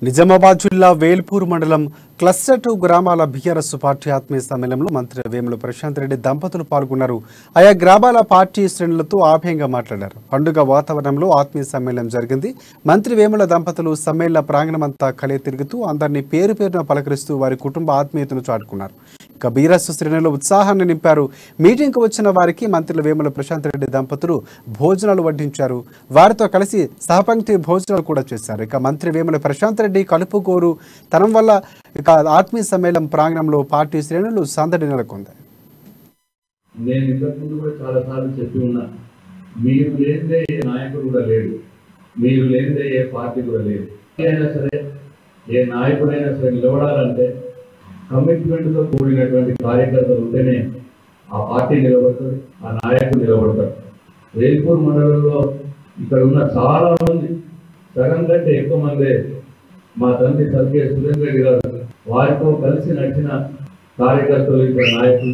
నిజామాబాద్ జిల్లా వేల్పూర్ మండలం క్లస్టర్ 2 గ్రామాల బీఆర్ఎస్ పార్టీ ఆత్మీయ సమ్మేళనంలో మంత్రి వేముల ప్రశాంత్ రెడ్డి దంపతులు పాల్గొన్నారు. ఆయా గ్రామాల పార్టీ శ్రేణులతో ఆప్యాయంగా మాట్లాడారు. పండుగ వాతావరణంలో ఆత్మీయ సమ్మేళనం జరిగింది. మంత్రి వేముల దంపతులు సమ్మేళన ప్రాంగణమంతా కలియ తిరుగుతూ అందరినీ పేరు పేరున పలకరిస్తూ వారి కుటుంబ ఆత్మీయతను చాటుకున్నారు. ఇక బీఆర్ఎస్ శ్రేణులు ఉత్సాహాన్ని నింపారు. మీటింగ్కు వచ్చిన వారికి మంత్రులు వేముల ప్రశాంత్ రెడ్డి దంపతులు భోజనాలు వడ్డించారు. వారితో కలిసి సహపంక్తి భోజనాలు కూడా చేశారు. ఇక మంత్రి వేముల ప్రశాంత్ రెడ్డి కలుపుకోరు తనం వల్ల ఇక ఆత్మీయ సమ్మేళనం ప్రాంగణంలో పార్టీ శ్రేణులు సందడి నెలకొంది. నేను ఇంతకుముందు కూడా చాలాసార్లు చెప్పి ఉన్నా, మీరు లేనిదే ఏ నాయకుడు కూడా లేడు, మీరు లేనిదే ఏ పార్టీ కూడా లేదు. అయినా సరే ఏ నాయకుడైనా సరే నిలబడాలంటే కమిట్మెంట్తో కూడినటువంటి కార్యకర్తలు ఉంటేనే ఆ పార్టీ నిలబడుతుంది, ఆ నాయకుడు నిలబడతాడు. వేల్పూర్ మండలంలో ఇక్కడ ఉన్న చాలా మంది, సగం కంటే ఎక్కువ మంది మా తండ్రి సర్కే సురేంద్ర రెడ్డి గారు వారితో కలిసి నడిచిన కార్యకర్తలు, ఇక్కడ నాయకులు.